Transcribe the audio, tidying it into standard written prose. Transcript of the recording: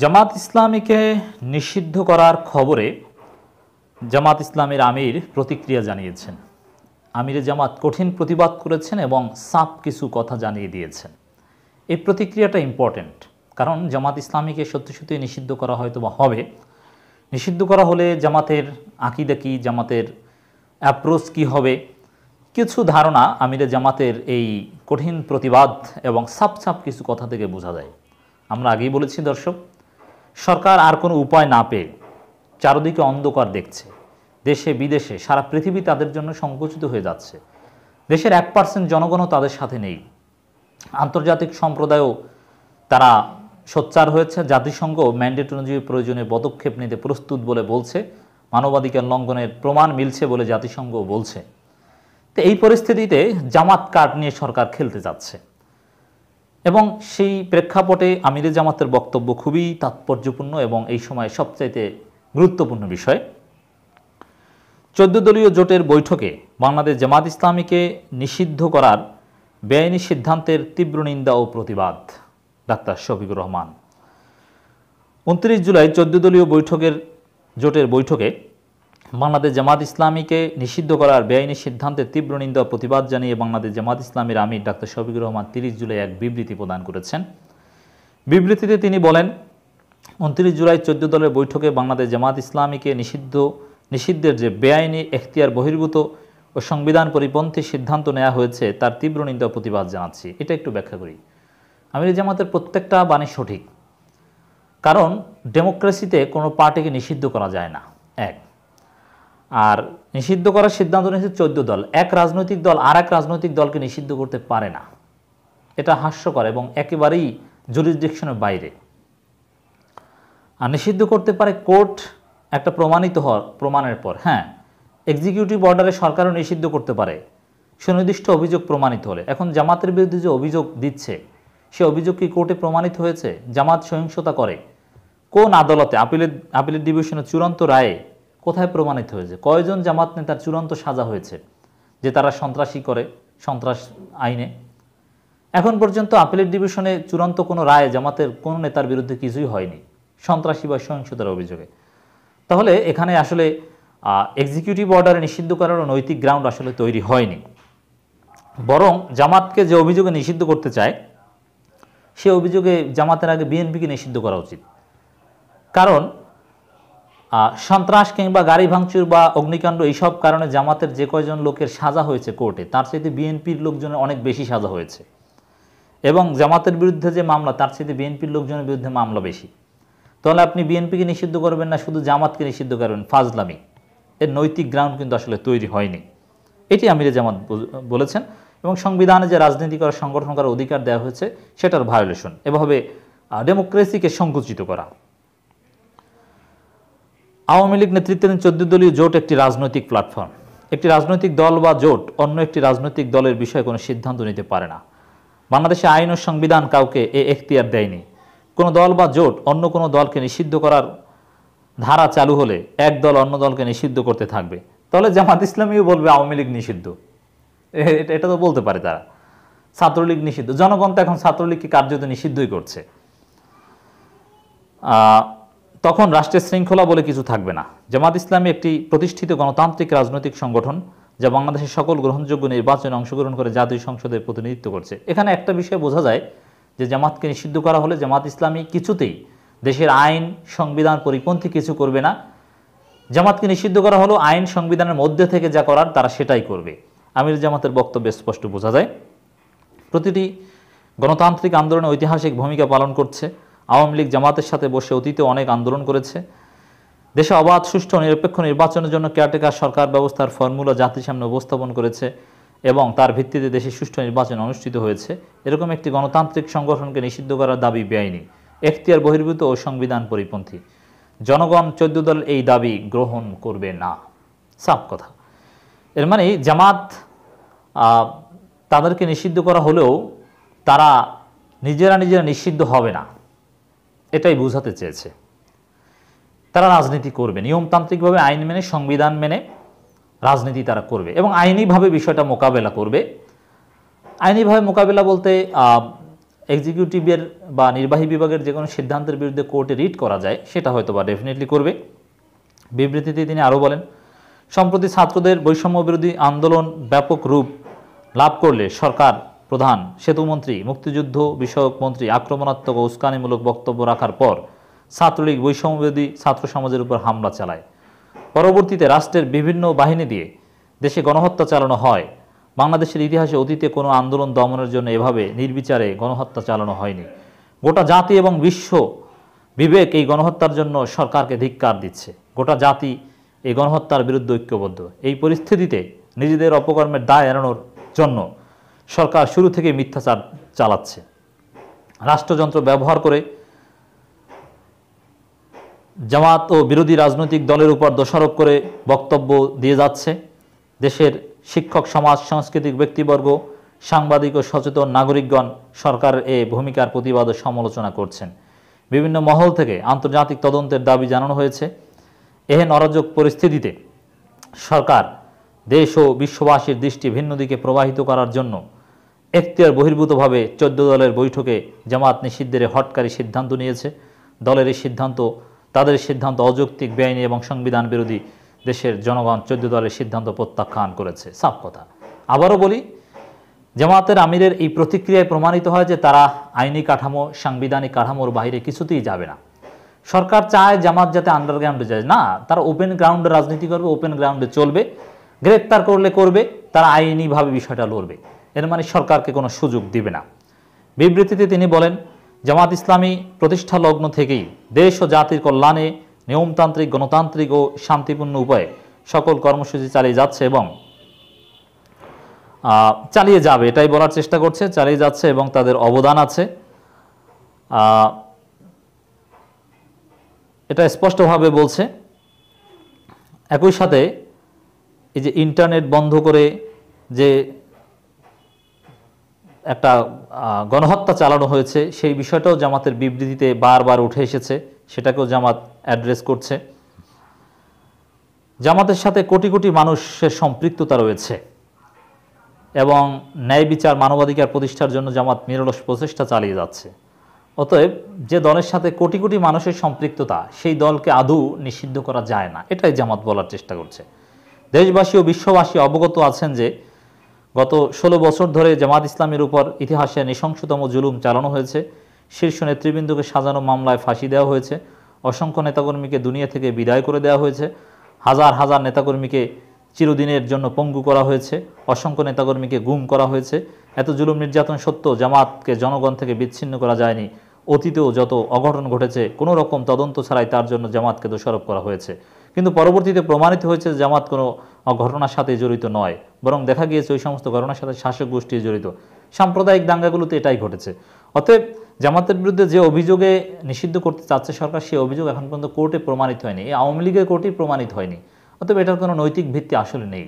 জামাত ইসলামীকে নিষিদ্ধ করার খবরে জামাত ইসলামের আমির প্রতিক্রিয়া জানিয়েছেন। আমিরে জামাত কঠিন প্রতিবাদ করেছেন এবং সাফ কিছু কথা জানিয়ে দিয়েছেন। এই প্রতিক্রিয়াটা ইম্পর্ট্যান্ট, কারণ জামাত ইসলামীকে সত্যি সত্যি নিষিদ্ধ করা হয়তো বা হবে। নিষিদ্ধ করা হলে জামাতের আকিদা কী, জামাতের অ্যাপ্রোচ কী হবে, কিছু ধারণা আমিরে জামাতের এই কঠিন প্রতিবাদ এবং সাপ কিছু কথা থেকে বোঝা যায়। আমরা আগেই বলেছি দর্শক, সরকার আর কোনো উপায় না পেয়ে চারদিকে অন্ধকার দেখছে। দেশে বিদেশে সারা পৃথিবী তাদের জন্য সংকুচিত হয়ে যাচ্ছে। দেশের 1% জনগণও তাদের সাথে নেই। আন্তর্জাতিক সম্প্রদায়ও তারা সোচ্চার হয়েছে। জাতিসংঘ ম্যান্ডেট অনুযায়ী প্রয়োজনীয় পদক্ষেপ নিতে প্রস্তুত বলে বলছে। মানবাধিকার লঙ্ঘনের প্রমাণ মিলছে বলে জাতিসংঘ বলছে। তো এই পরিস্থিতিতে জামাত কার্ড নিয়ে সরকার খেলতে যাচ্ছে এবং সেই প্রেক্ষাপটে আমিরে জামাতের বক্তব্য খুবই তাৎপর্যপূর্ণ এবং এই সময় সবচাইতে গুরুত্বপূর্ণ বিষয়। 14 দলীয় জোটের বৈঠকে বাংলাদেশ জামাত ইসলামীকে নিষিদ্ধ করার বেআইনি সিদ্ধান্তের তীব্র নিন্দা ও প্রতিবাদ। ডাক্তার শফিকুর রহমান 29 জুলাই 14 দলীয় জোটের বৈঠকে বাংলাদেশ জামাত ইসলামীকে নিষিদ্ধ করার বেআইনি সিদ্ধান্তের তীব্র নিন্দা ও প্রতিবাদ জানিয়ে বাংলাদেশ জামাত ইসলামীর আমির ডাক্তার শফিকুর রহমান 30 জুলাই এক বিবৃতি প্রদান করেছেন। বিবৃতিতে তিনি বলেন, 29 জুলাই 14 দলের বৈঠকে বাংলাদেশ জামাত ইসলামীকে নিষিদ্ধের যে বেআইনি এখতিয়ার বহির্ভূত ও সংবিধান পরিপন্থী সিদ্ধান্ত নেওয়া হয়েছে তার তীব্র নিন্দা ও প্রতিবাদ জানাচ্ছি। এটা একটু ব্যাখ্যা করি। আমির জামাতের প্রত্যেকটা বাণী সঠিক, কারণ ডেমোক্রেসিতে কোনো পার্টিকে নিষিদ্ধ করা যায় না। আর নিষিদ্ধ করার সিদ্ধান্ত নিয়েছে 14 দল। এক রাজনৈতিক দল আর এক রাজনৈতিক দলকে নিষিদ্ধ করতে পারে না। এটা হাস্যকর এবং একেবারেই জুরিসডিকশনের বাইরে। আর নিষিদ্ধ করতে পারে কোর্ট একটা প্রমাণিত হওয়ার প্রমাণের পর। হ্যাঁ, এক্সিকিউটিভ অর্ডারে সরকারও নিষিদ্ধ করতে পারে সুনির্দিষ্ট অভিযোগ প্রমাণিত হলে। এখন জামাতের বিরুদ্ধে যে অভিযোগ দিচ্ছে, সে অভিযোগ কি কোর্টে প্রমাণিত হয়েছে? জামাত সহিংসতা করে কোন আদালতে? আপিলের ডিভিশনের চূড়ান্ত রায়ে কোথায় প্রমাণিত হয়েছে? কয়জন জামাত নেতার চূড়ান্ত সাজা হয়েছে যে তারা সন্ত্রাসী করে, সন্ত্রাস আইনে? এখন পর্যন্ত আপিলের ডিভিশনে চূড়ান্ত কোনো রায় জামাতের কোনো নেতার বিরুদ্ধে কিছুই হয়নি সন্ত্রাসী বা সহিংসতার অভিযোগে। তাহলে এখানে আসলে এক্সিকিউটিভ অর্ডারে নিষিদ্ধ করার নৈতিক গ্রাউন্ড আসলে তৈরি হয়নি। বরং জামাতকে যে অভিযোগে নিষিদ্ধ করতে চায়, সে অভিযোগে জামাতের আগে বিএনপিকে নিষিদ্ধ করা উচিত। কারণ সন্ত্রাস কিংবা গাড়ি ভাঙচুর বা অগ্নিকাণ্ড এইসব কারণে জামাতের যে কয়জন লোকের সাজা হয়েছে কোর্টে, তার চাইতে বিএনপির লোকজনের অনেক বেশি সাজা হয়েছে। এবং জামাতের বিরুদ্ধে যে মামলা, তার চাইতে বিএনপির লোকজনের বিরুদ্ধে মামলা বেশি। তাহলে আপনি বিএনপিকে নিষিদ্ধ করবেন না, শুধু জামাতকে নিষিদ্ধ করবেন, ফাজলামি। এর নৈতিক গ্রাউন্ড কিন্তু আসলে তৈরি হয়নি। এটি আমিরে জামাত বলেছেন। এবং সংবিধানে যে রাজনীতি করার, সংগঠন করার অধিকার দেওয়া হয়েছে, সেটার ভায়োলেশন। এভাবে ডেমোক্রেসিকে সংকুচিত করা। আওয়ামী লীগ নেতৃত্বাধীন 14 দলীয় জোট একটি রাজনৈতিক প্ল্যাটফর্ম। একটি রাজনৈতিক দল বা জোট অন্য একটি রাজনৈতিক দলের বিষয়ে কোনো সিদ্ধান্ত নিতে পারে না। বাংলাদেশে আইন ও সংবিধান কাউকে এ এখতিয়ার দেয়নি। কোনো দল বা জোট অন্য কোনো দলকে নিষিদ্ধ করার ধারা চালু হলে এক দল অন্য দলকে নিষিদ্ধ করতে থাকবে। তাহলে জামাত ইসলামীও বলবে আওয়ামী লীগ নিষিদ্ধ। এটা তো বলতে পারে তারা। ছাত্রলীগ নিষিদ্ধ। জনগণ তো এখন ছাত্রলীগকে কার্যত নিষিদ্ধই করছে। তখন রাষ্ট্রের শৃঙ্খলা বলে কিছু থাকবে না। জামাত ইসলামী একটি প্রতিষ্ঠিত গণতান্ত্রিক রাজনৈতিক সংগঠন, যা বাংলাদেশের সকল গ্রহণযোগ্য নির্বাচনে অংশগ্রহণ করে জাতীয় সংসদের প্রতিনিধিত্ব করছে। এখানে একটা বিষয় বোঝা যায় যে জামাতকে নিষিদ্ধ করা হলে জামাত ইসলামী কিছুতেই দেশের আইন সংবিধান পরিপন্থী কিছু করবে না। জামাতকে নিষিদ্ধ করা হলো আইন সংবিধানের মধ্যে থেকে যা করার তারা সেটাই করবে। আমির জামাতের বক্তব্যে স্পষ্ট বোঝা যায় প্রতিটি গণতান্ত্রিক আন্দোলনে ঐতিহাসিক ভূমিকা পালন করছে। আওয়ামী লীগ জামাতের সাথে বসে অতীতে অনেক আন্দোলন করেছে। দেশে অবাধ, সুষ্ঠু, নিরপেক্ষ নির্বাচনের জন্য কেয়ারটেকার সরকার ব্যবস্থার ফর্মুলা জাতির সামনে উপস্থাপন করেছে এবং তার ভিত্তিতে দেশে সুষ্ঠু নির্বাচন অনুষ্ঠিত হয়েছে। এরকম একটি গণতান্ত্রিক সংগঠনকে নিষিদ্ধ করার দাবি বেআইনি, এখতিয়ার বহির্ভূত ও সংবিধান পরিপন্থী। জনগণ 14 দল এই দাবি গ্রহণ করবে না। সাফ কথা। এর মানে জামাত তাদেরকে নিষিদ্ধ করা হলেও তারা নিজেরা নিষিদ্ধ হবে না, এটাই বোঝাতে চেয়েছে। তারা রাজনীতি করবে নিয়মতান্ত্রিকভাবে, আইন মেনে, সংবিধান মেনে রাজনীতি তারা করবে এবং আইনিভাবে বিষয়টা মোকাবেলা করবে। আইনিভাবে মোকাবেলা বলতে এক্সিকিউটিভের বা নির্বাহী বিভাগের যে কোনো সিদ্ধান্তের বিরুদ্ধে কোর্টে রিট করা যায় সেটা হয়তো বা ডেফিনেটলি করবে। বিবৃতিতে তিনি আরও বলেন, সম্প্রতি ছাত্রদের বৈষম্য বিরোধী আন্দোলন ব্যাপক রূপ লাভ করলে সরকার প্রধান, সেতুমন্ত্রী, মুক্তিযুদ্ধ বিষয়ক মন্ত্রী আক্রমণাত্মক ও উস্কানিমূলক বক্তব্য রাখার পর ছাত্রলীগ বৈষম্য বিরোধী ছাত্র সমাজের উপর হামলা চালায়। পরবর্তীতে রাষ্ট্রের বিভিন্ন বাহিনী দিয়ে দেশে গণহত্যা চালানো হয়। বাংলাদেশের ইতিহাসে অতীতে কোনো আন্দোলন দমনের জন্য এভাবে নির্বিচারে গণহত্যা চালানো হয়নি। গোটা জাতি এবং বিশ্ব বিবেক এই গণহত্যার জন্য সরকারকে ধিক্কার দিচ্ছে। গোটা জাতি এই গণহত্যার বিরুদ্ধে ঐক্যবদ্ধ। এই পরিস্থিতিতে নিজেদের অপকর্মের দায় এড়ানোর জন্য সরকার শুরু থেকে মিথ্যাচার চালাচ্ছে, রাষ্ট্রযন্ত্র ব্যবহার করে জামাত ও বিরোধী রাজনৈতিক দলের উপর দোষারোপ করে বক্তব্য দিয়ে যাচ্ছে। দেশের শিক্ষক সমাজ, সাংস্কৃতিক ব্যক্তিবর্গ, সাংবাদিক ও সচেতন নাগরিকগণ সরকারের এই ভূমিকার প্রতিবাদ ও সমালোচনা করছেন। বিভিন্ন মহল থেকে আন্তর্জাতিক তদন্তের দাবি জানানো হয়েছে। এহেন অরাজক পরিস্থিতিতে সরকার দেশ ও বিশ্ববাসীর দৃষ্টি ভিন্ন দিকে প্রবাহিত করার জন্য এখতিয়ার বহির্ভূতভাবে 14 দলের বৈঠকে জামাত নিষিদ্ধের হটকারী সিদ্ধান্ত নিয়েছে। দলের এই সিদ্ধান্ত, তাদের সিদ্ধান্ত অযৌক্তিক, বেআইনি এবং সংবিধান বিরোধী। দেশের জনগণ 14 দলের সিদ্ধান্ত প্রত্যাখ্যান করেছে। সাফ কথা। আবারও বলি, জামাতের আমিরের এই প্রতিক্রিয়ায় প্রমাণিত হয় যে তারা আইনি কাঠামো, সাংবিধানিক কাঠামোর বাইরে কিছুতেই যাবে না। সরকার চায় জামাত যাতে আন্ডারগ্রাউন্ডে যায় না, তারা ওপেন গ্রাউন্ডে রাজনীতি করবে, ওপেন গ্রাউন্ডে চলবে, গ্রেপ্তার করলে করবে, তারা আইনিভাবে বিষয়টা লড়বে। এর মানে সরকারকে কোনো সুযোগ দিবে না। বিবৃতিতে তিনি বলেন, জামাত ইসলামী প্রতিষ্ঠা লগ্ন থেকেই দেশ ও জাতির কল্যাণে নিয়মতান্ত্রিক, গণতান্ত্রিক ও শান্তিপূর্ণ উপায়ে সকল কর্মসূচি চালিয়ে যাচ্ছে এবং চালিয়ে যাবে, এটাই বলার চেষ্টা করছে। চালিয়ে যাচ্ছে এবং তাদের অবদান আছে, এটা স্পষ্টভাবে বলছে। একই সাথে এই যে ইন্টারনেট বন্ধ করে যে একটা গণহত্যা চালানো হয়েছে, সেই বিষয়টাও জামাতের বিবৃতিতে বারবার উঠে এসেছে, সেটাকেও জামাত অ্যাড্রেস করছে। জামাতের সাথে কোটি কোটি মানুষের সম্পৃক্ততা রয়েছে এবং ন্যায় বিচার, মানবাধিকার প্রতিষ্ঠার জন্য জামাত নিরলস প্রচেষ্টা চালিয়ে যাচ্ছে। অতএব যে দলের সাথে কোটি কোটি মানুষের সম্পৃক্ততা, সেই দলকে আদৌ নিষিদ্ধ করা যায় না, এটাই জামাত বলার চেষ্টা করছে। দেশবাসী ও বিশ্ববাসী অবগত আছেন যে গত 16 বছর ধরে জামাত ইসলামের উপর ইতিহাসে নৃশংসতম জুলুম চালানো হয়েছে। শীর্ষ নেতৃবৃন্দকে সাজানো মামলায় ফাঁসি দেওয়া হয়েছে, অসংখ্য নেতাকর্মীকে দুনিয়া থেকে বিদায় করে দেওয়া হয়েছে, হাজার হাজার নেতাকর্মীকে চিরদিনের জন্য পঙ্গু করা হয়েছে, অসংখ্য নেতাকর্মীকে গুম করা হয়েছে। এত জুলুম নির্যাতন সত্ত্বেও জামাতকে জনগণ থেকে বিচ্ছিন্ন করা যায়নি। অতীতেও যত অঘটন ঘটেছে কোনো রকম তদন্ত ছাড়াই তার জন্য জামাতকে দোষারোপ করা হয়েছে, কিন্তু পরবর্তীতে প্রমাণিত হয়েছে জামাত কোনো ঘটনার সাথে জড়িত নয়, বরং দেখা গিয়েছে ওই সমস্ত ঘটনার সাথে শাসক গোষ্ঠী জড়িত। সাম্প্রদায়িক দাঙ্গাগুলোতে এটাই ঘটেছে। অতএব জামাতের বিরুদ্ধে যে অভিযোগে নিষিদ্ধ করতে চাচ্ছে সরকার, সেই অভিযোগ এখন পর্যন্ত কোর্টে প্রমাণিত হয়নি, এই আওয়ামী লীগের কোর্টেই প্রমাণিত হয়নি। অতএব এটার কোনো নৈতিক ভিত্তি আসলে নেই।